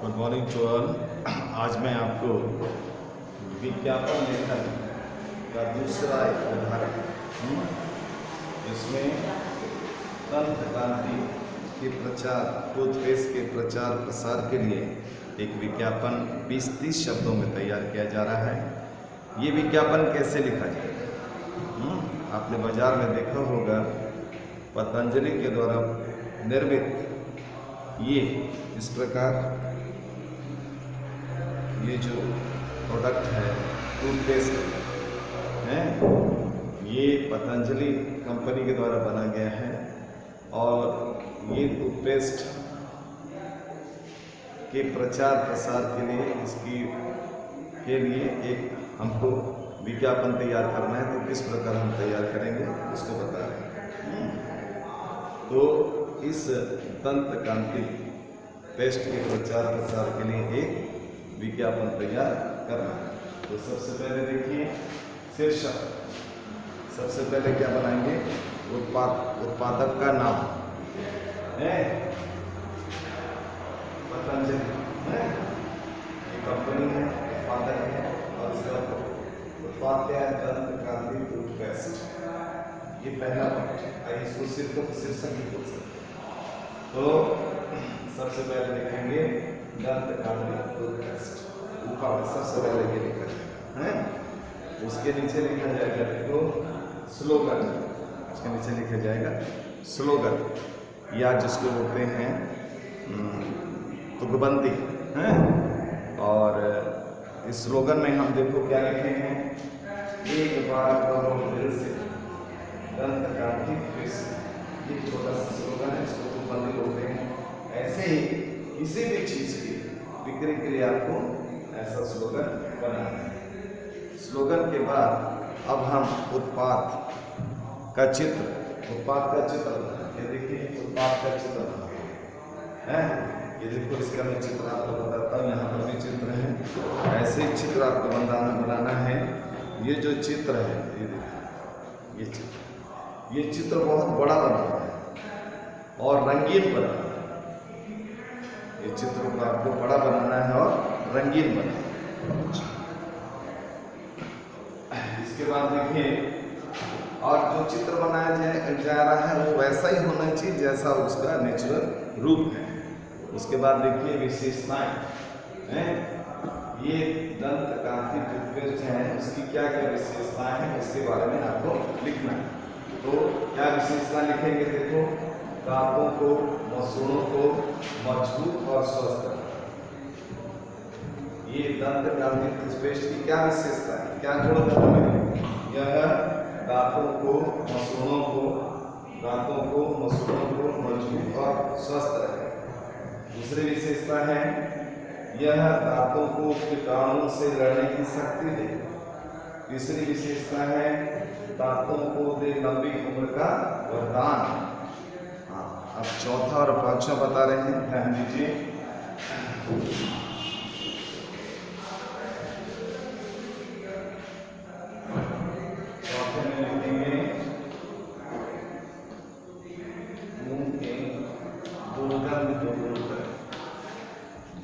Good morning to all. आज मैं आपको विज्ञापन लेखन का दूसरा एक उदाहरण, इसमें दंत कांति के प्रचार, टूथपेस्ट के प्रचार प्रसार के लिए एक विज्ञापन 20-30 शब्दों में तैयार किया जा रहा है। ये विज्ञापन कैसे लिखा जाए? आपने बाजार में देखा होगा, पतंजलि के द्वारा निर्मित ये इस प्रकार ये जो प्रोडक्ट है टूथपेस्ट है, ये पतंजलि कंपनी के द्वारा बना गया है और ये टूथपेस्ट के प्रचार प्रसार के लिए एक हमको विज्ञापन तैयार करना है। तो किस प्रकार हम तैयार करेंगे उसको बता रहे हैं। तो इस दंत कांति पेस्ट के प्रचार प्रसार के लिए एक विज्ञापन तैयार करना है। तो सबसे पहले देखिए शीर्षक, सबसे पहले क्या बनाएंगे? उत्पादक का नाम है पतंजलि है, ये कंपनी है, उत्पादक है और इसका उत्पाद क्या है? दंत कांति टूथपेस्ट। ये पहला पॉइंट है, इसको शीर्षक भी बोल सकते हैं। तो सबसे पहले लिखेंगे दंत कांति टूथपेस्ट, ऊपर सबसे पहले ये लिखा जाएगा है। उसके नीचे लिखा जाएगा, देखो स्लोगन, उसके नीचे लिखा जाएगा स्लोगन, या जिसको बोलते हैं तुकबंदी है। और इस स्लोगन में हम देखो क्या लिखे हैं, एक बार कहो दिल से दंत कांति पेस्ट। ये छोटा सा स्लोगन है, इसको तुकबंदी बोलते हैं। ऐसे ही किसी भी चीज की बिक्री के लिए आपको ऐसा स्लोगन बनाना है। स्लोगन के बाद अब हम उत्पाद का चित्र बनाएंगे। ये देखिए उत्पाद का चित्र है, ये देखो इसका मैं चित्र आपको बताता हूँ। यहाँ पर भी चित्र है, ऐसे ही चित्र आपको बनाना है। ये जो चित्र है, ये देखिए ये चित्र बहुत बड़ा बनाना है और रंगीन बनाना है। ये चित्र को आपको बड़ा बनाना है और रंगीन बनाना है। इसके बाद देखिए, और जो चित्र बनाया जा रहा है वो वैसा ही होना चाहिए जैसा उसका नेचुरल रूप है। उसके बाद देखिए विशेषताएं हैं। ये दंत कांति टूथपेस्ट है, उसकी क्या क्या विशेषताएं हैं उसके बारे में आपको लिखना है। तो क्या विशेषता लिखेंगे? देखो, दांतों को, मसूड़ों को मजबूत और स्वस्थ रखना। ये दंत कांति टूथपेस्ट की क्या विशेषता है, क्या गुण है? यह दांतों को, मसूड़ों को मजबूत और स्वस्थ रखे। दूसरी विशेषता है, यह दांतों को कीटाणुओं से लड़ने की शक्ति दे। तीसरी विशेषता है, दांतों को दे लंबी उम्र का वरदान। अब चौथा और पांचवा बता रहे हैं, ध्यान दीजिए। चौथे में लिखेंगे मुंह के दुर्गंध को दूर करें,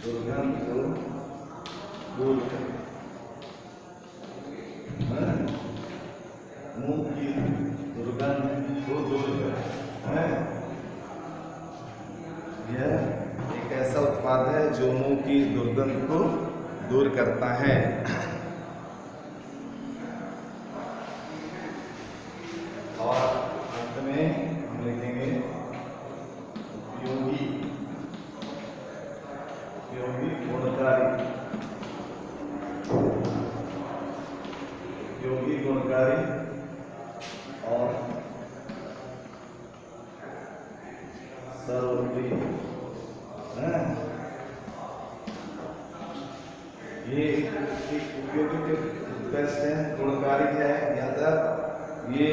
दुर्गंध को दूर करें, मुंह की दुर्गंध को दूर करें। यह एक ऐसा उत्पाद है जो मुंह की दुर्गंध को दूर करता है। और अंत में हम लिखेंगे उपयोगी गुणकारी और सर्वप्रिय। ये उपयोगी टूथपेस्ट है, गुणकारी है। ये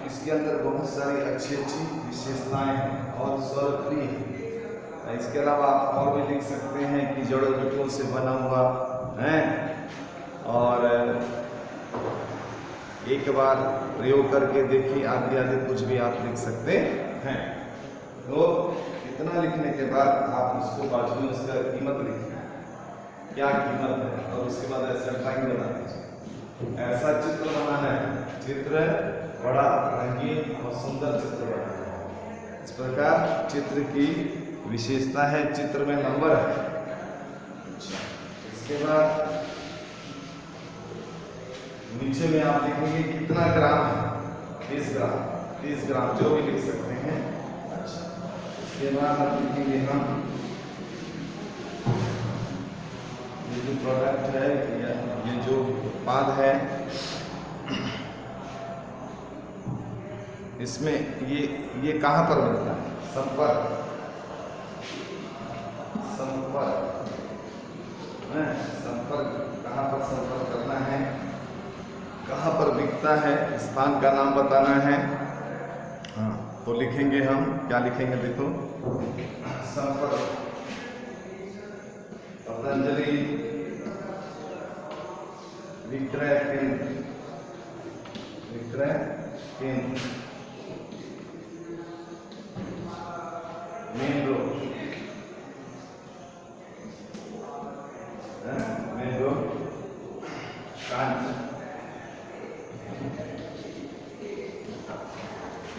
इसके अंदर बहुत सारी अच्छी विशेषताएं हैं और सर्वप्रिय है। इसके अलावा आप और भी लिख सकते हैं कि जड़ी बूटियों से बना हुआ है और एक बार प्रयोग करके देखिए, आदि कुछ भी आप लिख सकते हैं। तो इतना लिखने के बाद आप उसको बाजू में उसका कीमत लिखें। क्या कीमत है, और उसके बाद ऐसा ड्राइंग बना दीजिए। ऐसा चित्र बनाना है, चित्र बड़ा रंगीन और सुंदर चित्र बनाना है। इस प्रकार चित्र की विशेषता है, चित्र में नंबर है। इसके बाद नीचे में आप लिखेंगे कितना ग्राम है, 30 ग्राम, 30 ग्राम जो भी लिख सकते हैं। अच्छा, इसके बाद आप लिखेंगे हम ये जो प्रोडक्ट है या ये जो उत्पाद है, इसमें ये कहाँ पर मिलता है, संपर्क, संपर्क है, संपर्क कहाँ पर संपर्क करना है, कहाँ पर बिकता है, स्थान का नाम बताना है। हाँ, तो लिखेंगे हम, क्या लिखेंगे देखो, संपर्क पतंजलि विक्रय केंद्र, विक्रय केंद्र, main road, main road Kanpur.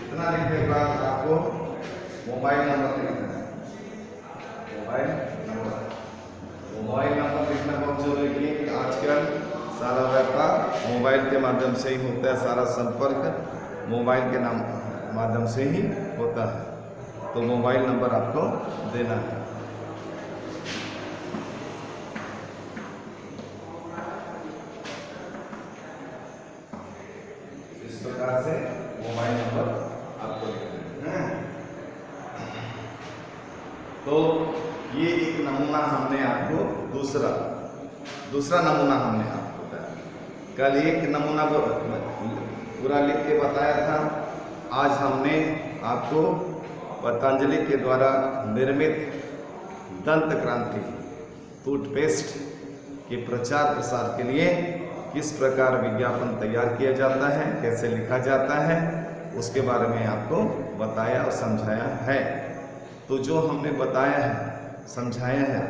इतना लिखने के बाद आपको मोबाइल नंबर लिखना है, मोबाइल नंबर, मोबाइल नंबर लिखना बहुत जरूरी है कि आजकल सारा व्यापार मोबाइल के माध्यम से ही होता है, सारा संपर्क मोबाइल के माध्यम से ही होता है। तो मोबाइल नंबर आपको देना है। इस प्रकार से मोबाइल नंबर आपको देना है। तो ये एक नमूना हमने आपको, दूसरा नमूना हमने आपको बताया। कल एक नमूना पूरा लिख के बताया था, आज हमने आपको पतंजलि के द्वारा निर्मित दंत क्रांति टूथपेस्ट के प्रचार प्रसार के लिए किस प्रकार विज्ञापन तैयार किया जाता है, कैसे लिखा जाता है, उसके बारे में आपको बताया और समझाया है। तो जो हमने बताया है, समझाया है,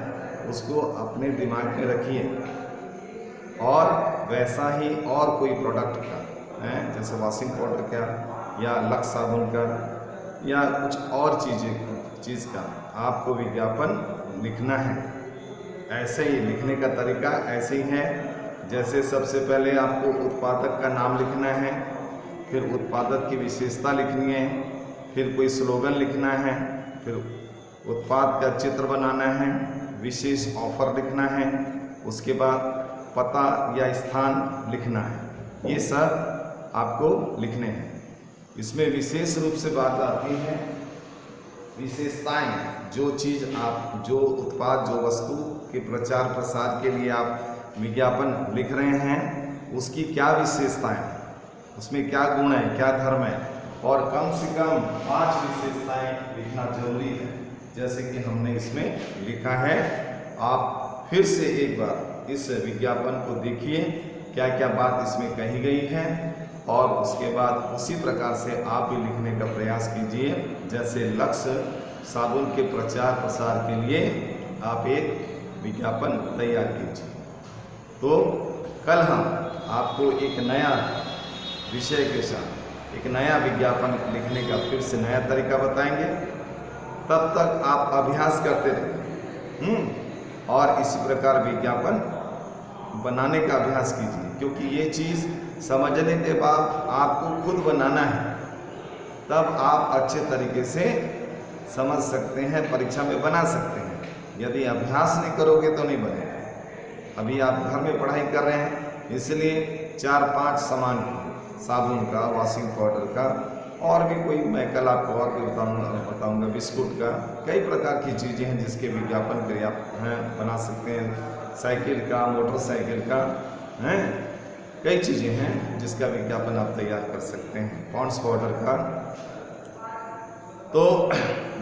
उसको अपने दिमाग में रखिए और वैसा ही और कोई प्रोडक्ट का है, जैसे वॉशिंग पाउडर का या लक्स साबुन का या कुछ और चीज़ का आपको विज्ञापन लिखना है। ऐसे ही लिखने का तरीका ऐसे ही है, जैसे सबसे पहले आपको उत्पादक का नाम लिखना है, फिर उत्पादक की विशेषता लिखनी है, फिर कोई स्लोगन लिखना है, फिर उत्पाद का चित्र बनाना है, विशेष ऑफर लिखना है, उसके बाद पता या स्थान लिखना है। ये सब आपको लिखने हैं। इसमें विशेष रूप से बात आती है विशेषताएं, जो चीज़ आप, जो उत्पाद, जो वस्तु के प्रचार प्रसार के लिए आप विज्ञापन लिख रहे हैं, उसकी क्या विशेषताएं, उसमें क्या गुण है, क्या धर्म है, और कम से कम 5 विशेषताएं लिखना जरूरी है, जैसे कि हमने इसमें लिखा है। आप फिर से एक बार इस विज्ञापन को देखिए, क्या क्या बात इसमें कही गई है, और उसके बाद उसी प्रकार से आप भी लिखने का प्रयास कीजिए। जैसे लक्स साबुन के प्रचार प्रसार के लिए आप एक विज्ञापन तैयार कीजिए। तो कल हम आपको एक नया विषय के साथ एक नया विज्ञापन लिखने का फिर से नया तरीका बताएंगे। तब तक आप अभ्यास करते रहिए और इसी प्रकार विज्ञापन बनाने का अभ्यास कीजिए, क्योंकि ये चीज़ समझने के बाद आपको खुद बनाना है, तब आप अच्छे तरीके से समझ सकते हैं, परीक्षा में बना सकते हैं। यदि अभ्यास नहीं करोगे तो नहीं बनेगा। अभी आप घर में पढ़ाई कर रहे हैं, इसलिए 4-5 सामान साबुन का, वॉशिंग पाउडर का, और भी कोई, मैं कल आपको और भी बताऊंगा बिस्कुट का, कई प्रकार की चीज़ें हैं जिसके विज्ञापन के आप बना सकते हैं। साइकिल का, मोटरसाइकिल का, हैं कई चीज़ें हैं जिसका विज्ञापन आप तैयार कर सकते हैं, पॉन्ड्स पाउडर का। तो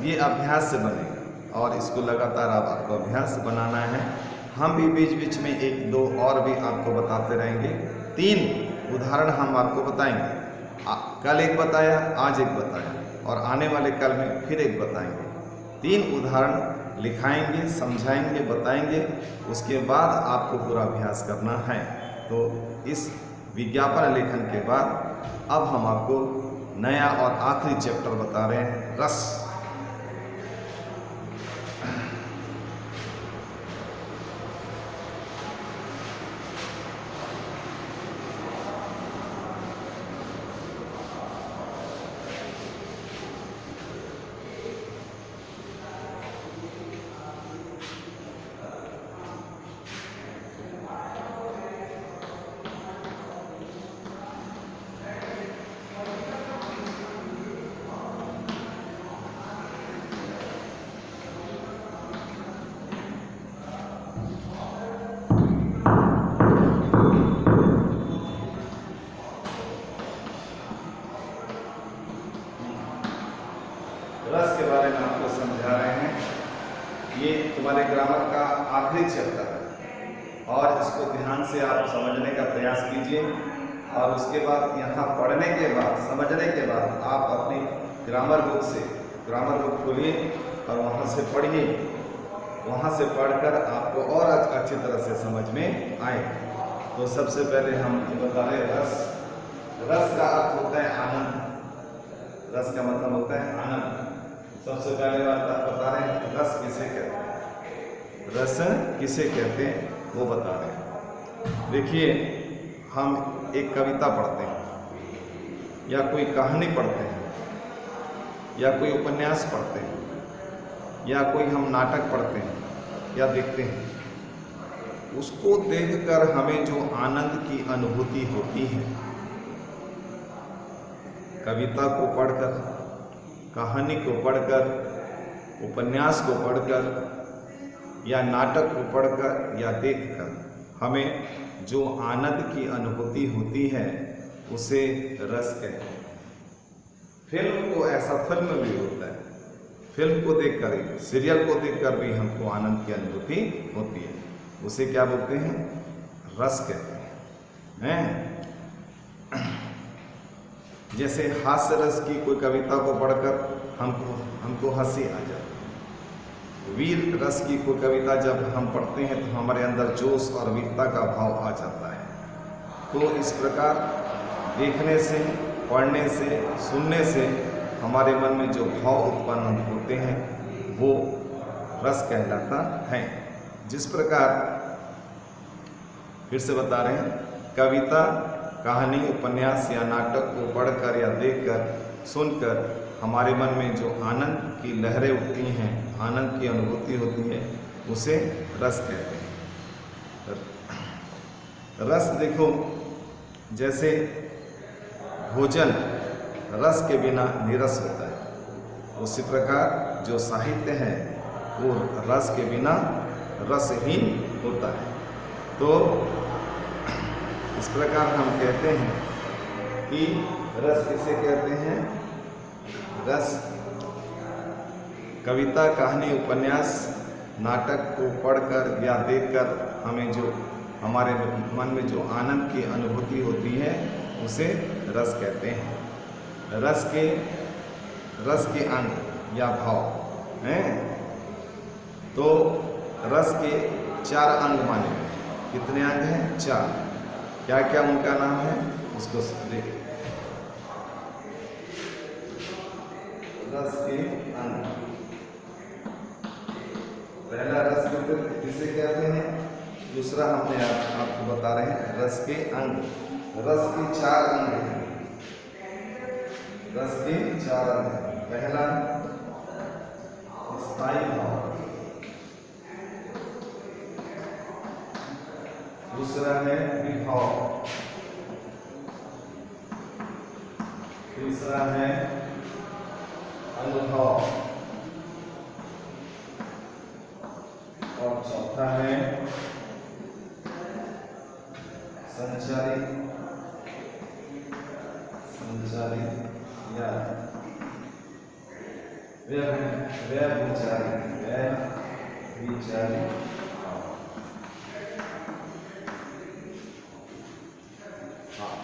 ये अभ्यास से बनेगा और इसको लगातार आपको अभ्यास बनाना है। हम भी बीच बीच में 1-2 और भी आपको बताते रहेंगे। 3 उदाहरण हम आपको बताएंगे। कल एक बताया, आज एक बताया, और आने वाले कल में फिर एक बताएंगे। 3 उदाहरण लिखाएंगे, समझाएंगे, बताएंगे, उसके बाद आपको पूरा अभ्यास करना है। तो इस विज्ञापन लेखन के बाद अब हम आपको नया और आखिरी चैप्टर बता रहे हैं, रस। रस के बारे में आपको समझा रहे हैं। ये तुम्हारे ग्रामर का आखिरी चैप्टर है और इसको ध्यान से आप समझने का प्रयास कीजिए और उसके बाद यहाँ पढ़ने के बाद, समझने के बाद आप अपनी ग्रामर बुक खोलिए और वहाँ से पढ़िए। वहाँ से पढ़कर आपको और अच्छी तरह से समझ में आए। तो सबसे पहले हम ये बता रहे हैं रस। रस का अर्थ होता है आनंद। रस का मतलब होता है आनंद। सबसे पहले बात आप बता रहे हैं रस किसे कहते हैं, रस किसे कहते हैं वो बता रहे हैं। देखिए, हम एक कविता पढ़ते हैं या कोई कहानी पढ़ते हैं या कोई उपन्यास पढ़ते हैं या कोई हम नाटक पढ़ते हैं या देखते हैं, उसको देखकर हमें जो आनंद की अनुभूति होती है, कविता को पढ़कर, कहानी को पढ़कर, उपन्यास को पढ़कर या नाटक को पढ़कर या देखकर हमें जो आनंद की अनुभूति होती है उसे रस कहते हैं। फिल्म को ऐसा फिल्म भी होता है, फिल्म को देखकर ही, सीरियल को देखकर भी हमको आनंद की अनुभूति होती है, उसे क्या बोलते हैं, रस कहते हैं। जैसे हास्य रस की कोई कविता को पढ़कर हमको हंसी आ जाती है। वीर रस की कोई कविता जब हम पढ़ते हैं तो हमारे अंदर जोश और वीरता का भाव आ जाता है। तो इस प्रकार देखने से, पढ़ने से, सुनने से हमारे मन में जो भाव उत्पन्न होते हैं वो रस कहलाता है। जिस प्रकार, फिर से बता रहे हैं, कविता, कहानी, उपन्यास या नाटक को पढ़कर या देखकर, सुनकर हमारे मन में जो आनंद की लहरें उठती हैं, आनंद की अनुभूति होती है, उसे रस कहते हैं। रस देखो, जैसे भोजन रस के बिना नीरस होता है, उसी प्रकार जो साहित्य है वो रस के बिना रसहीन होता है। तो इस प्रकार हम कहते हैं कि रस किसे कहते हैं, रस कविता, कहानी, उपन्यास, नाटक को पढ़कर या देखकर हमें जो हमारे मन में जो आनंद की अनुभूति होती है उसे रस कहते हैं। रस के अंग या भाव हैं। तो रस के 4 अंग माने गए। कितने अंग हैं? 4। क्या क्या उनका नाम है उसको देखें। रस के अंग, पहला रस किसे कहते हैं, दूसरा हमने आपको बता रहे हैं रस के अंग। रस के 4 अंग हैं। रस के 4 अंग हैं। पहला स्थायी भाव, दूसरा है विभाव, तीसरा है अनुभव और चौथा है संचारी या व्यभिचारी।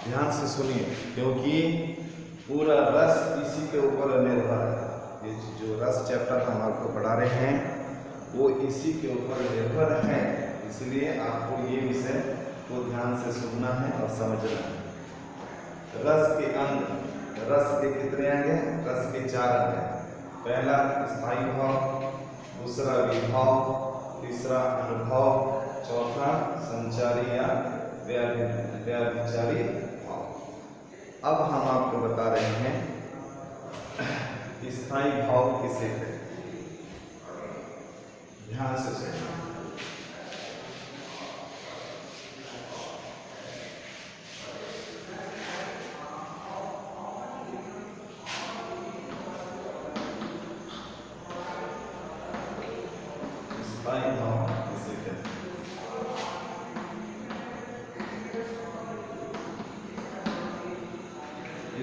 ध्यान से सुनिए, क्योंकि पूरा रस इसी के ऊपर निर्भर है। ये जो रस चैप्टर हम आपको पढ़ा रहे हैं वो इसी के ऊपर निर्भर है। इसलिए आपको ये विषय को ध्यान से सुनना है और समझना है। रस के अंग, रस के कितने अंग हैं? रस के 4 अंग हैं। पहला स्थायी भाव, दूसरा विभाव, तीसरा अनुभव, चौथा संचारी या व्याभिचारी भाव। अब हम आपको बता रहे हैं स्थायी भाव किसे कहते हैं। ध्यान से सुनिए। स्थायी भाव किसे कहते हैं?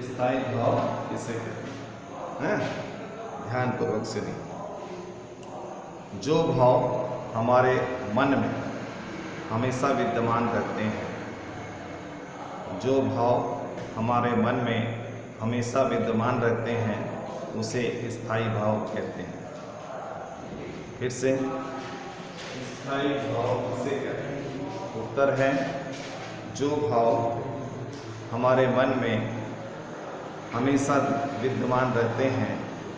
स्थायी भाव किसे कहते हैं? ध्यान पूर्वक सुनिए। जो भाव हमारे मन में हमेशा विद्यमान रहते हैं, जो भाव हमारे मन में हमेशा विद्यमान रहते हैं, उसे स्थायी भाव कहते हैं। फिर से, स्थायी भाव किसे कहते हैं? उत्तर है, जो भाव हमारे मन में हमेशा विद्यमान रहते हैं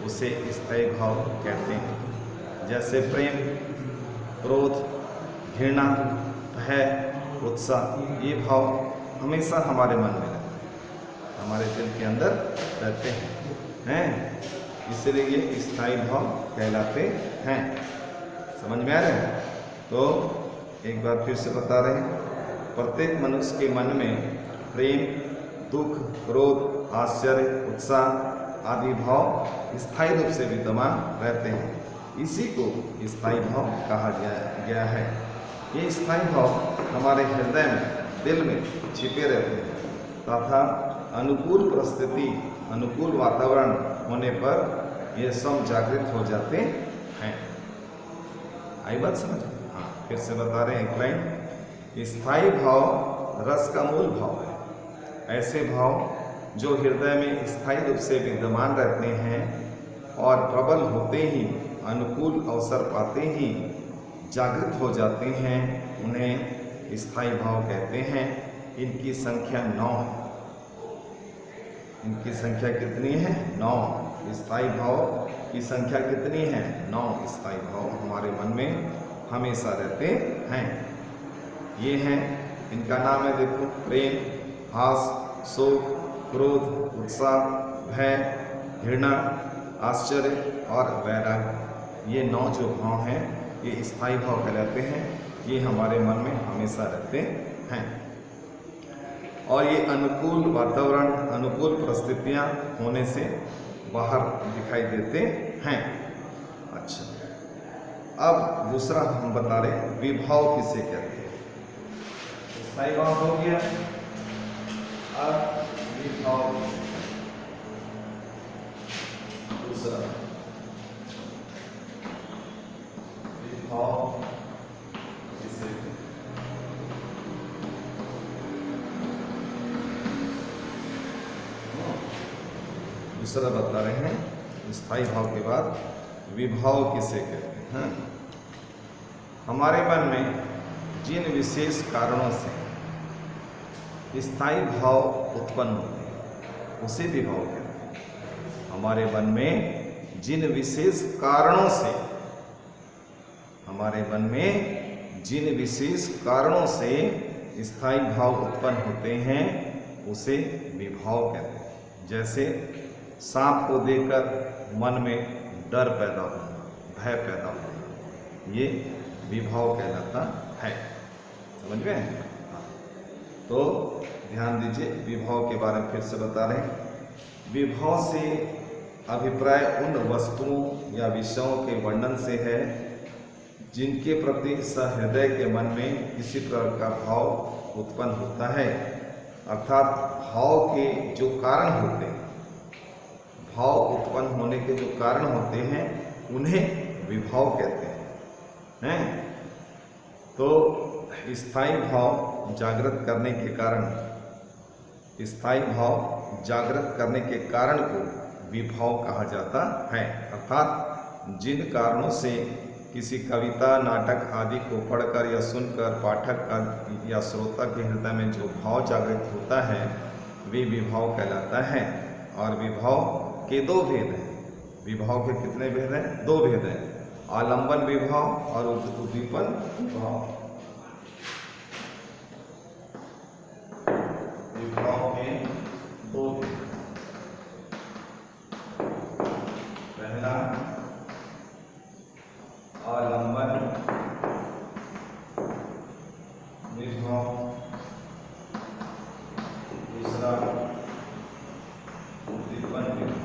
उसे स्थायी भाव कहते हैं। जैसे प्रेम, क्रोध, घृणा, भय, उत्साह, ये भाव हमेशा हमारे मन में रहते हैं, हमारे दिल के अंदर रहते हैं, इसलिए ये स्थायी भाव कहलाते हैं। समझ में आ रहे हैं? तो एक बार फिर से बता रहे हैं, प्रत्येक मनुष्य के मन में प्रेम, दुख, क्रोध, आश्चर्य, उत्साह आदि भाव स्थायी रूप से विद्यमान रहते हैं। इसी को स्थायी भाव कहा गया है। ये स्थायी भाव हमारे हृदय में, दिल में छिपे रहते हैं तथा अनुकूल परिस्थिति, अनुकूल वातावरण होने पर ये सब जागृत हो जाते हैं। आई बात समझ? हाँ, फिर से बता रहे हैं एक लाइन। स्थायी भाव रस का मूल भाव है। ऐसे भाव जो हृदय में स्थायी रूप से विद्यमान रहते हैं और प्रबल होते ही, अनुकूल अवसर पाते ही जागृत हो जाते हैं, उन्हें स्थायी भाव कहते हैं। इनकी संख्या 9 है। इनकी संख्या कितनी है? 9। स्थायी भाव की संख्या कितनी है? 9 स्थायी भाव हमारे मन में हमेशा रहते हैं। ये हैं, इनका नाम है, देखो, प्रेम, हास, शोक, क्रोध, उत्साह, भय, घृणा, आश्चर्य और वैराग्य। ये 9 जो भाव हैं, ये स्थायी भाव कहलाते हैं। ये हमारे मन में हमेशा रहते हैं और ये अनुकूल वातावरण, अनुकूल परिस्थितियां होने से बाहर दिखाई देते हैं। अच्छा, अब दूसरा हम बता रहे हैं, विभाव किसे कहते हैं। स्थायी भाव हो गया, अब विभाव दूसरा, विभाव किसे दूसरा बता रहे हैं। स्थायी भाव के बाद विभाव किसे कहते हैं? हमारे मन में जिन विशेष कारणों से स्थायी भाव उत्पन्न होते हैं उसे विभाव कहते हैं। हमारे मन में जिन विशेष कारणों से, हमारे मन में जिन विशेष कारणों से स्थायी भाव उत्पन्न होते हैं उसे विभाव कहते हैं। जैसे सांप को देखकर मन में डर पैदा होना, भय पैदा होना, ये विभाव कहलाता है। समझ में? तो ध्यान दीजिए, विभाव के बारे में फिर से बता रहे हैं। विभाव से अभिप्राय उन वस्तुओं या विषयों के वर्णन से है जिनके प्रति सहृदय के मन में किसी प्रकार का भाव उत्पन्न होता है। अर्थात भाव के जो कारण होते हैं, भाव उत्पन्न होने के जो कारण होते हैं, उन्हें विभाव कहते हैं। तो स्थायी भाव जागृत करने के कारण, स्थायी भाव जागृत करने के कारण को विभाव कहा जाता है। अर्थात जिन कारणों से किसी कविता, नाटक आदि को पढ़कर या सुनकर पाठक का या श्रोता के हृदय में जो भाव जागृत होता है वे विभाव कहलाता है। और विभाव के दो भेद हैं। विभाव के कितने भेद हैं? दो भेद हैं, आलंबन विभाव और उद्दीपन विभाव। विभाव के दो भेद, पहला आलंबन विभाव, दूसरा उद्दीपन विभाव।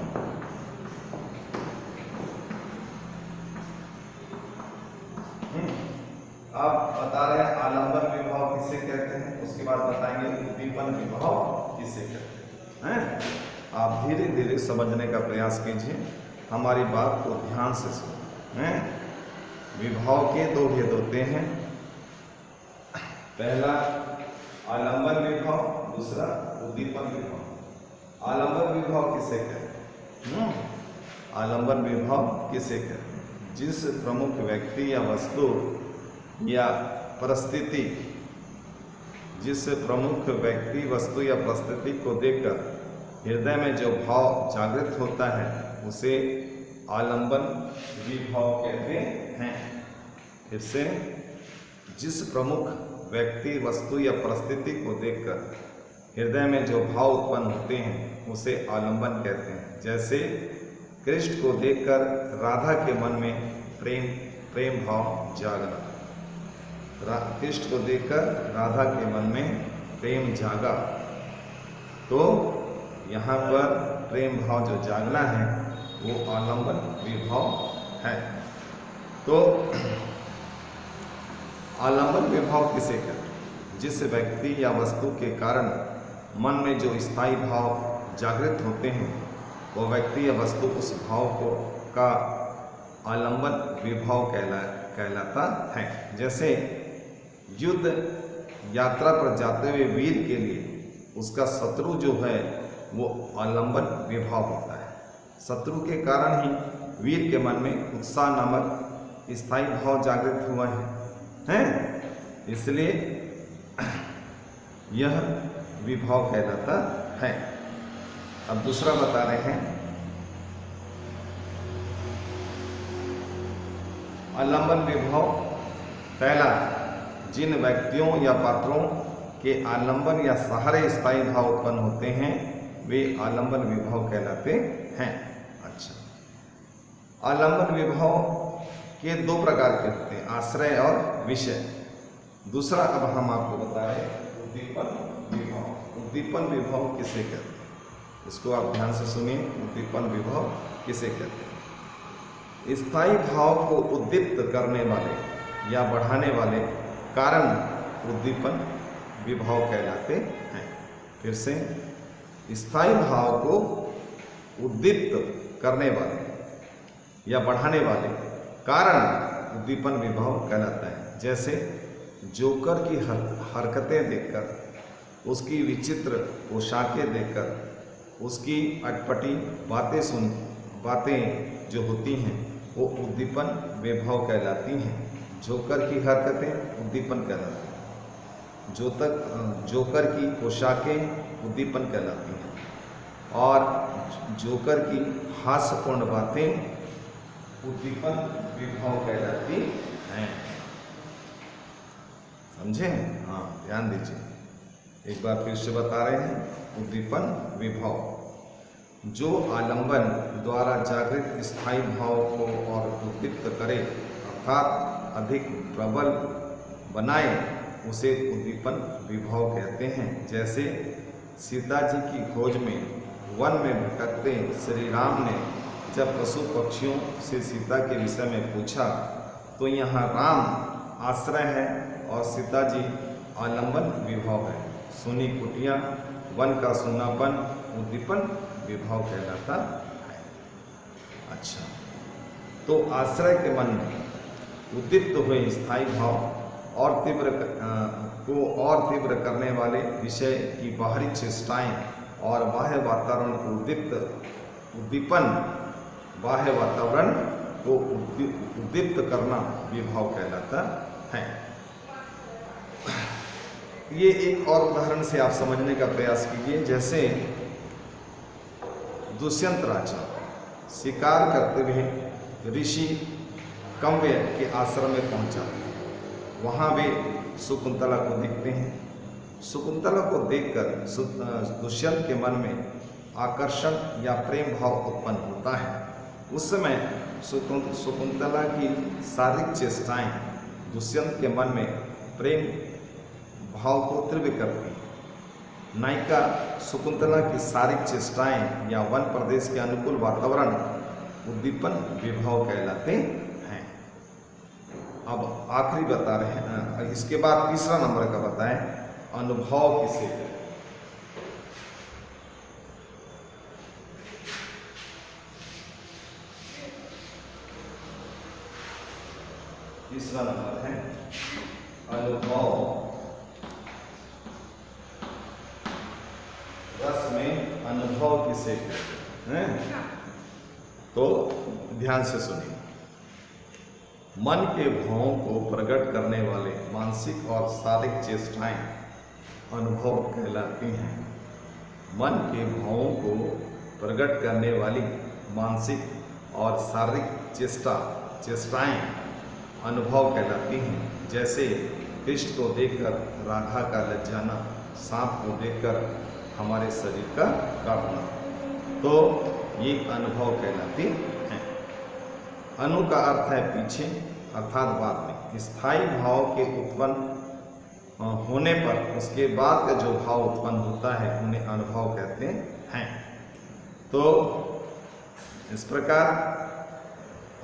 आप बता रहे हैं आलंबन विभाव किसे कहते हैं, उसके बाद बताएंगे उद्दीपन विभाव किसे कहते हैं। आप धीरे धीरे समझने का प्रयास कीजिए, हमारी बात को ध्यान से सुनिए। विभाव के दो भेद होते हैं, पहला आलंबन विभाव, दूसरा उद्दीपन विभाव। आलंबन विभाव किसे कहते हैं? आलंबन विभाव किसे कहते हैं? जिस प्रमुख व्यक्ति या वस्तु या परिस्थिति, जिस प्रमुख व्यक्ति, वस्तु या परिस्थिति को देखकर हृदय में जो भाव जागृत होता है उसे आलंबन विभाव कहते हैं। फिर से, जिस प्रमुख व्यक्ति, वस्तु या परिस्थिति को देखकर हृदय में जो भाव उत्पन्न होते हैं उसे आलंबन कहते हैं। जैसे कृष्ण को देखकर राधा के मन में प्रेम भाव जागना। कृष्ण को देखकर राधा के मन में प्रेम जागा, तो यहाँ पर प्रेम भाव जो जागना है वो आलंबन विभाव है। तो आलंबन विभाव किसे कहते हैं? जिस व्यक्ति या वस्तु के कारण मन में जो स्थायी भाव जागृत होते हैं वो व्यक्ति या वस्तु उस भाव को का आलंबन विभाव कहलाता है। जैसे युद्ध यात्रा पर जाते हुए वीर के लिए उसका शत्रु जो है वो आलंबन विभाव होता है। शत्रु के कारण ही वीर के मन में उत्साह नामक स्थायी भाव जागृत हुआ है, इसलिए यह विभाव कहलाता है। अब दूसरा बता रहे हैं, आलंबन विभाव। पहला, जिन व्यक्तियों या पात्रों के आलंबन या सहारे स्थायी भाव उत्पन्न होते हैं वे आलंबन विभाव कहलाते हैं। अच्छा, आलंबन विभाव के दो प्रकार के होते हैं, आश्रय और विषय। दूसरा अब हम आपको बता रहे हैं उद्दीपन विभाव। उद्दीपन विभाव किसे कहते हैं, इसको आप ध्यान से सुनिए। उद्दीपन विभाव किसे कहते हैं? स्थायी भाव को उद्दीप्त करने वाले या बढ़ाने वाले कारण उद्दीपन विभाव कहलाते हैं। फिर से, स्थायी भाव को उद्दीप्त करने वाले या बढ़ाने वाले कारण उद्दीपन विभाव कहलाता है। जैसे जोकर की हरकतें देखकर, उसकी विचित्र पोशाकें देखकर, उसकी अटपटी बातें जो होती हैं वो उद्दीपन विभाव कहलाती हैं। जोकर की हरकतें उद्दीपन कहलाती हैं, जोकर की पोशाकें उद्दीपन कहलाती हैं और जोकर की हास्यपूर्ण बातें उद्दीपन विभाव कहलाती हैं। समझे? हाँ, ध्यान दीजिए। एक बार फिर से बता रहे हैं, उद्दीपन विभाव जो आलंबन द्वारा जागृत स्थायी भाव को और उद्दीप्त करे अर्थात अधिक प्रबल बनाए उसे उद्दीपन विभाव कहते हैं। जैसे सीता जी की खोज में वन में भटकते श्री राम ने जब पशु पक्षियों से सीता के विषय में पूछा तो यहाँ राम आश्रय है और सीता जी आलंबन विभाव है। सुनी कुटिया, वन का सुनापन उद्दीपन विभाव कहलाता है। अच्छा, तो आश्रय के मन में उद्दीप्त हुए स्थायी भाव और तीव्र करने वाले विषय की बाहरी चेष्टाएं और बाह्य वातावरण को उद्दीपन बाह्य वातावरण को उद्दीप्त करना विभाव कहलाता है। ये एक और उदाहरण से आप समझने का प्रयास कीजिए। जैसे दुष्यंत राजा शिकार करते हुए ऋषि कंव्य के आश्रम में पहुंचा। वहां वे शकुंतला को देखते हैं। शकुंतला को देखकर दुष्यंत के मन में आकर्षण या प्रेम भाव उत्पन्न होता है। उस समय शकुंतला की शारीरिक चेष्टाएं दुष्यंत के मन में प्रेम भाव को तीव्र करती हैं। नायिका शकुंतला की शारीरिक चेष्टाएं या वन प्रदेश के अनुकूल वातावरण उद्दीपन विभाव कहलाते हैं। अब आखिरी बता रहे हैं, इसके बाद तीसरा नंबर का बताएं, अनुभव किसे कहते हैं। तीसरा नंबर है अनुभव। रस में अनुभव किसे कहते हैं? तो ध्यान से सुनिए। मन के भावों को प्रकट करने वाले मानसिक और शारीरिक चेष्टाएं अनुभव कहलाती हैं। मन के भावों को प्रकट करने वाली मानसिक और शारीरिक चेष्टाएं अनुभव कहलाती हैं। जैसे कृष्ण को देखकर राधा का लज्जाना, सांप को देखकर हमारे शरीर का कांपना, तो ये अनुभव कहलाती हैं। अनु का अर्थ है पीछे, अर्थात बाद में। स्थायी भाव के उत्पन्न होने पर उसके बाद का जो भाव उत्पन्न होता है उन्हें अनुभव कहते हैं। तो इस प्रकार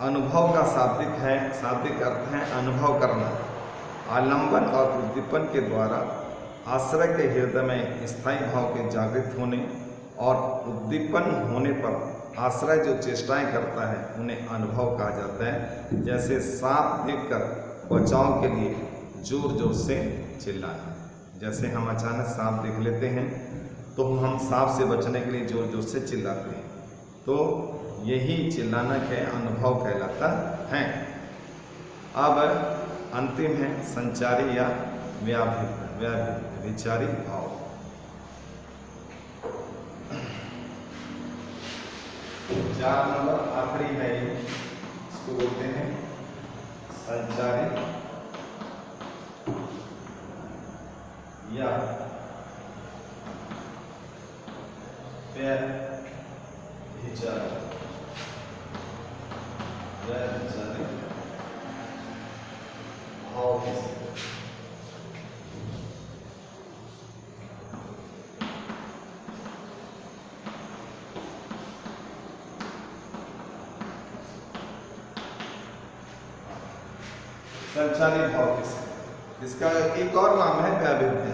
अनुभव का शाब्दिक अर्थ है अनुभव करना। आलंबन और उद्दीपन के द्वारा आश्रय के हृदय में स्थायी भाव के जागृत होने और उद्दीपन होने पर आश्रय जो चेष्टाएं करता है उन्हें अनुभव कहा जाता है। जैसे सांप देखकर बचाव के लिए जोर जोर से चिल्लाना। जैसे हम अचानक सांप देख लेते हैं तो हम सांप से बचने के लिए जोर जोर से चिल्लाते हैं, तो यही चिल्लाना के अनुभव कहलाता है। अब अंतिम है संचारी या व्याभिचारी भाव। चार नंबर आखिरी है, ये इसको बोलते हैं संचारी या व्याभिचारी भाव। संचारी भाव किसे? इसका एक और नाम है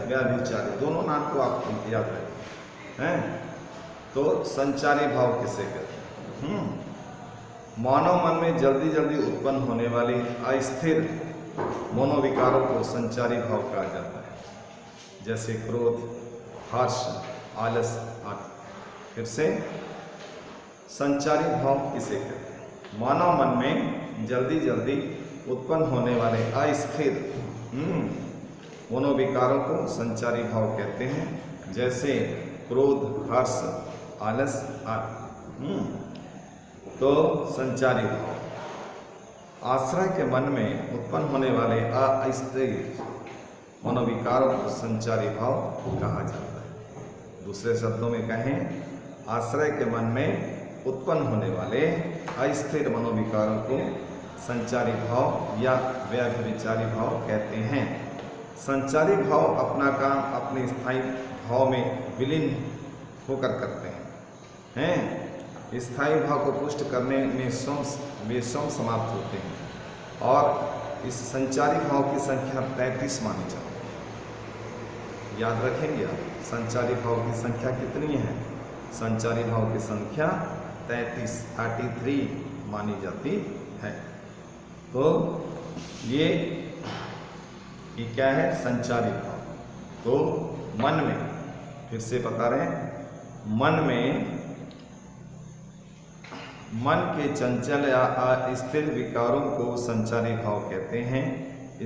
व्याभिचारी। दोनों नाम को आप याद रखें हैं। तो संचारी भाव किसे कहते हैं? मानव मन में जल्दी जल्दी उत्पन्न होने वाली अस्थिर मनोविकारों को संचारी भाव कहा जाता है। जैसे क्रोध, हर्ष, आलस आदि। फिर से संचारी भाव किसे कहते हैं? मानव मन में जल्दी जल्दी उत्पन्न होने वाले अस्थिर मनोविकारों को संचारी भाव कहते हैं। जैसे क्रोध, हर्ष, आलस आदि। तो संचारी भाव आश्रय के मन में उत्पन्न होने वाले अस्थिर मनोविकारों को संचारी भाव कहा जाता है। दूसरे शब्दों में कहें, आश्रय के मन में उत्पन्न होने वाले अस्थिर मनोविकारों को संचारी भाव या व्याभिचारी भाव कहते हैं। संचारी भाव अपना काम अपने स्थायी भाव में विलीन होकर करते हैं। स्थायी भाव को पुष्ट करने में वे स्वयं समाप्त होते हैं और इस संचारी भाव की संख्या 33 मानी जाती है। याद रखेंगे आप, संचारी भाव की संख्या कितनी है? संचारी भाव की संख्या 33 मानी जाती है। तो ये क्या है? संचारी भाव। तो मन में, फिर से बता रहे हैं, मन में मन के चंचल या अस्थिर विकारों को संचारी भाव कहते हैं।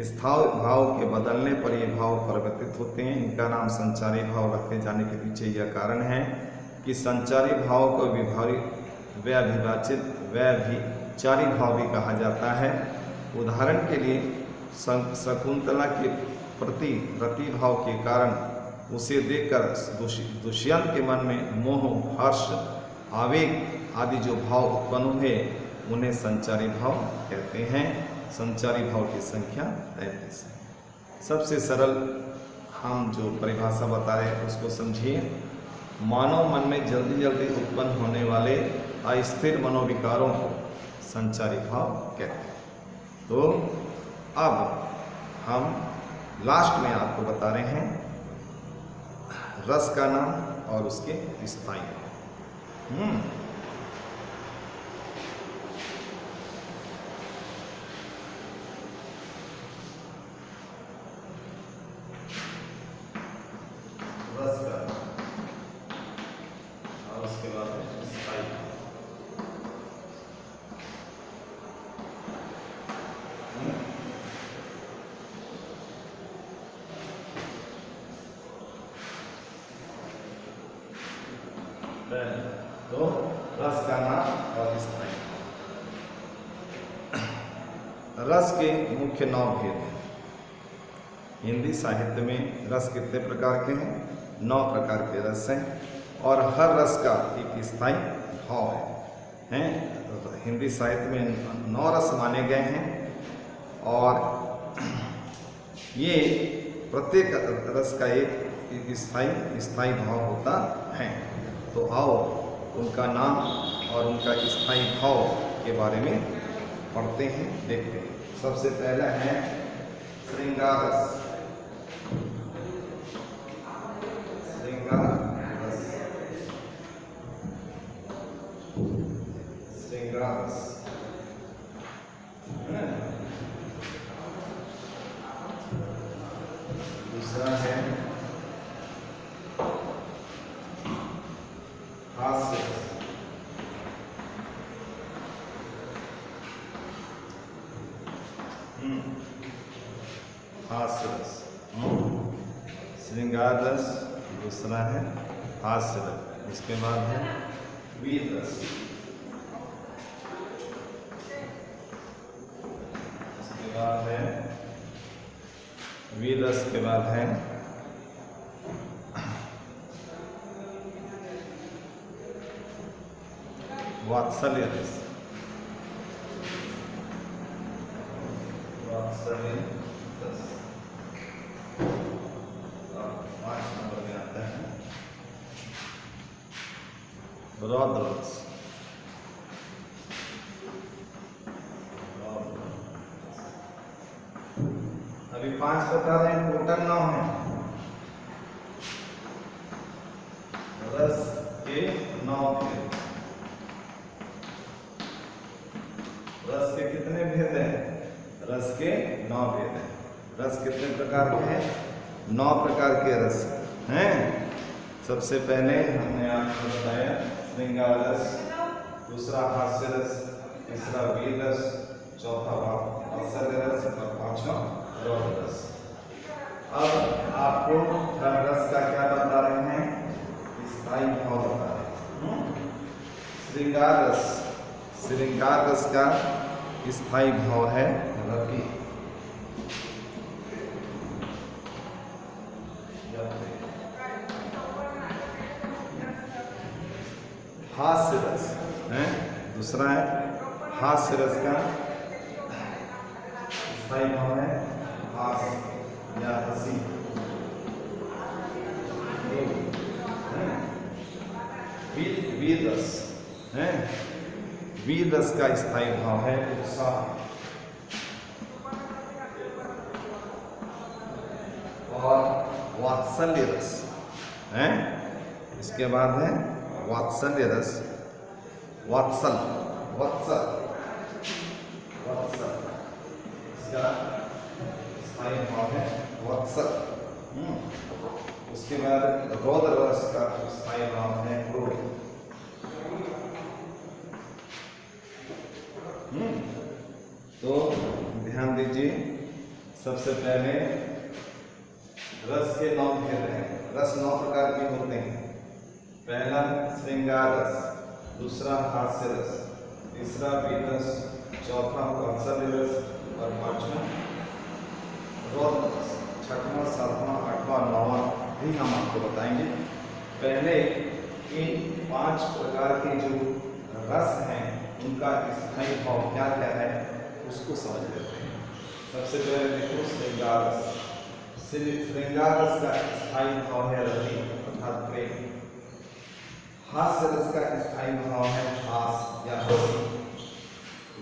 स्थायी भाव के बदलने पर ये भाव परिवर्तित होते हैं। इनका नाम संचारी भाव रखे जाने के पीछे यह कारण है कि संचारी भाव को व्यभिचारी भाव भी कहा जाता है। उदाहरण के लिए शकुंतला के प्रति रति भाव के कारण उसे देखकर दुष्यंत के मन में मोह, हर्ष, आवेग आदि जो भाव उत्पन्न हुए उन्हें संचारी भाव कहते हैं। संचारी भाव की संख्या 33 है। सबसे सरल हम जो परिभाषा बता रहे हैं उसको समझिए। मानव मन में जल्दी जल्दी उत्पन्न होने वाले अस्थिर मनोविकारों को संचारी भाव कहते हैं। तो अब हम लास्ट में आपको बता रहे हैं रस का नाम और उसके स्थायी। रस का और उसके बाद स्थायी। तो रस का नाम और स्थायी। रस के मुख्य 9 भेद हैं। हिंदी साहित्य में रस कितने प्रकार के हैं? 9 प्रकार के रस हैं और हर रस का एक स्थायी भाव है। हिंदी साहित्य में 9 रस माने गए हैं और ये प्रत्येक रस का एक स्थायी भाव होता है। तो आओ उनका नाम और उनका स्थायी भाव के बारे में पढ़ते हैं, देखते हैं। सबसे पहला है श्रृंगार रस। श्रृंगार रस, श्रृंगार रस। दूसरा है हास्य रस। हास्य रस, श्रृंगार रस। दूसरा है हास्य रस। इसके बाद है वीर रस। इसके बाद है वीर रस के बाद है वात्सल्य रस। वात्सल्य रस 5 नंबर में आता है रौद्र रस। अभी 5 बता रहे हैं, टोटल 9 है। रस के 9 भेद। रस के कितने भेद हैं? रस के 9 भेद हैं। रस कितने प्रकार के हैं? 9 प्रकार के रस हैं। सबसे पहले हमने आपको बताया श्रृंगार रस, दूसरा हास्य रस, तीसरा वीर रस, चौथा वात्सल्य रस और 5वां रौद्र रस। अब आपको हर रस का क्या बता रहे हैं? स्थायी भाव बता रहे हैं। श्रृंगार रस, श्रृंगार रस का स्थायी भाव है रति। हास्य रस है, दूसरा है हास्य रस का स्थायी भाव है हास्य या हंसी। वीर रस है, वीर रस का स्थायी भाव है उत्साह। और वात्सल्य रस है, इसके बाद है वात्सल्य रस। वात्सल, वत्सल, वत्सल, इसका स्थायी भाव है वत्सल। उसके बाद रौद्र रस का स्थायी भाव है क्रोध। ध्यान दीजिए, सबसे पहले रस के 9 भेद हैं। रस 9 प्रकार के होते हैं। पहला श्रृंगार रस, दूसरा हास्य रस, तीसरा वीर रस, चौथा वात्सल्य रस और पांचवा रौद्र रस। छठवां, सातवां, आठवां, नौवां भी हम आपको बताएंगे। पहले इन 5 प्रकार के जो रस हैं उनका स्थायी भाव क्या क्या है उसको समझ लेते हैं। सबसे पहले देखो श्रृंगार रस। श्रृंगार रस का स्थायी भाव है रति अर्थात प्रेम। हास्य रस का स्थायी भाव है हास या हंसी।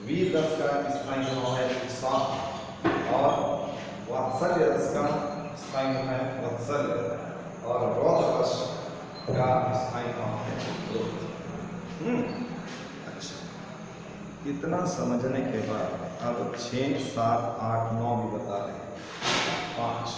वीर रस का स्थायी भाव है उत्साह और वात्सल्य रस का स्थायी भाव है वात्सल्य और रौद्र रस का स्थायी भाव है क्रोध। अच्छा, इतना समझने के बाद अब 6, 7, 8, 9 भी बता रहे हैं। 5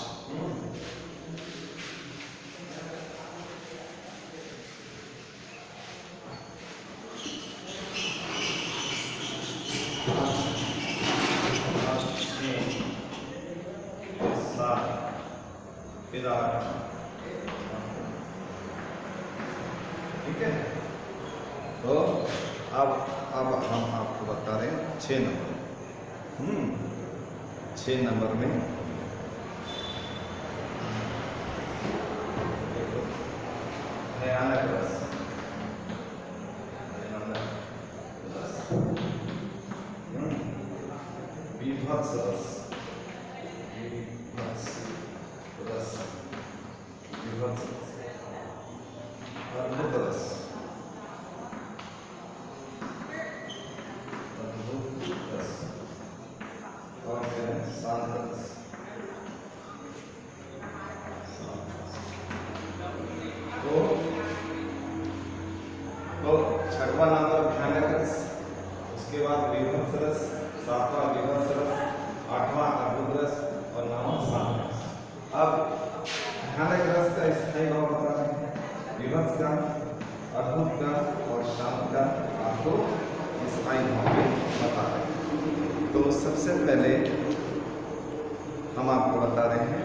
ठीक है। तो अब हम आपको बता रहे हैं 6 नंबर। 6 नंबर में भयानक रस, विभत्स रस, अद्भुत रस, और फिर शांत रस। तो 6वां नंबर भयानक रस, उसके बाद विभत्स रस, 7वां विभत्स रस, 8वां अद्भुत रस और 9वां शांत रस। अब भयानक रस का स्थायी भाव बता रहे हैं, विभत्स का, अद्भुत का और शांत का आपको स्थायी भाव भी बता रहे हैं। तो सबसे पहले हम आपको बता रहे हैं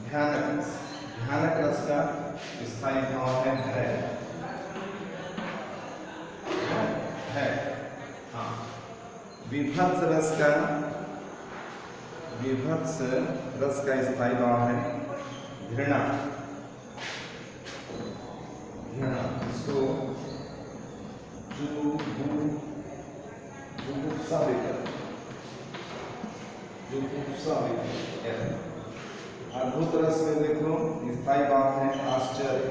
भयानक रस। भयानक रस का स्थायी भाव है भय। हाँ, विभत्स रस का स्थायी भाव है घृणा। इसको जुगुप्सा भी कहते हैं। अद्भुत रस में देखो स्थायी भाव है आश्चर्य।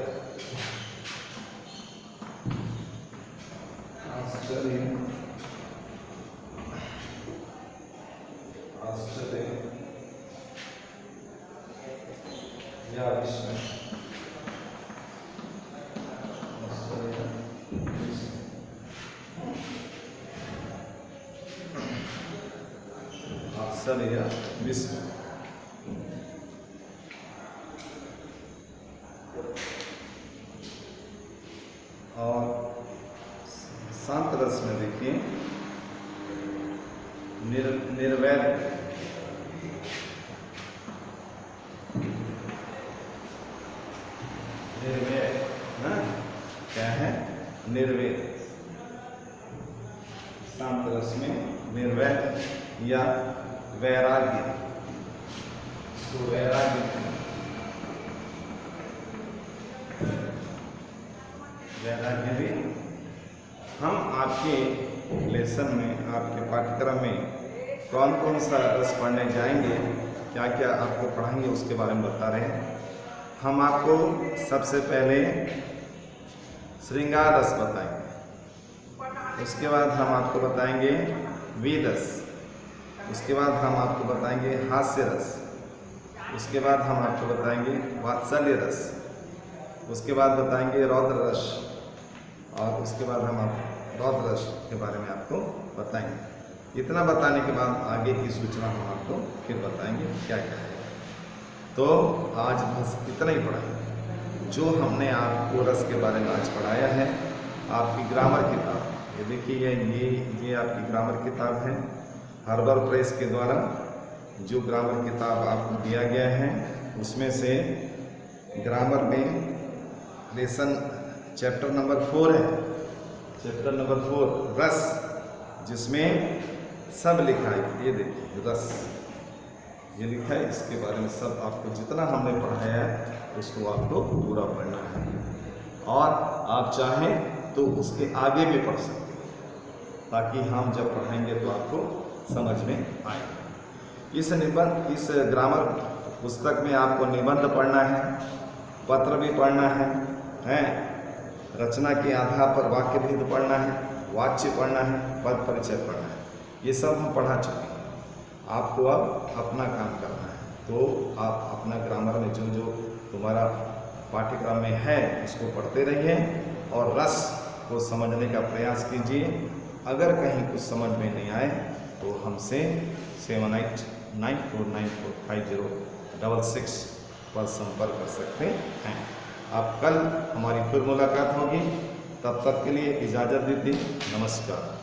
या विस्मय। आश्चर्य या विस्मय। और शांत रस में देखिए निर्वैर। क्या है? निर्वैर। शांत रस में निर्वैर या वैराग्य। वैराग्य भी हम आपके लेसन में, आपके पाठ्यक्रम में कौन कौन सा रस पढ़ने जाएंगे, क्या क्या आपको पढ़ाएंगे उसके बारे में बता रहे हैं। हम आपको सबसे पहले श्रृंगार रस बताएंगे, उसके बाद हम आपको बताएंगे वीर रस, उसके बाद हम आपको बताएंगे हास्य रस, उसके बाद हम आपको बताएंगे वात्सल्य रस, उसके बाद बताएंगे रौद्र रस, और उसके बाद हम रौद्र रस के बारे में आपको बताएंगे। इतना बताने के बाद आगे की सूचना हम आपको फिर बताएंगे क्या क्या है। तो आज बस इतना ही पढ़ाएंगे। जो हमने आपको रस के बारे में आज पढ़ाया है, आपकी ग्रामर किताब, ये देखिए ये आपकी ग्रामर किताब है। हार्बर प्रेस के द्वारा जो ग्रामर किताब आपको दिया गया है, उसमें से ग्रामर में लेसन चैप्टर नंबर 4 है, चैप्टर नंबर 4 रस, जिसमें सब लिखा है। ये देखिए रस ये लिखा है, इसके बारे में सब आपको जितना हमने पढ़ाया है उसको आपको पूरा पढ़ना है, और आप चाहें तो उसके आगे भी पढ़ सकते हैं, ताकि हम जब पढ़ाएंगे तो आपको समझ में आए। इस ग्रामर पुस्तक में आपको निबंध पढ़ना है, पत्र भी पढ़ना है, रचना के आधार पर वाक्य भेद पढ़ना है, वाच्य पढ़ना है, पद परिचय पढ़ना है। ये सब हम पढ़ा चुके हैं। आपको अब अपना काम करना है, तो आप अपना ग्रामर में जो जो तुम्हारा पाठ्यक्रम में है उसको पढ़ते रहिए और रस को समझने का प्रयास कीजिए। अगर कहीं कुछ समझ में नहीं आए तो हमसे 7894945066 पर संपर्क कर सकते हैं। अब कल हमारी फिर मुलाकात होगी, तब तक के लिए इजाज़त दीजिए। नमस्कार।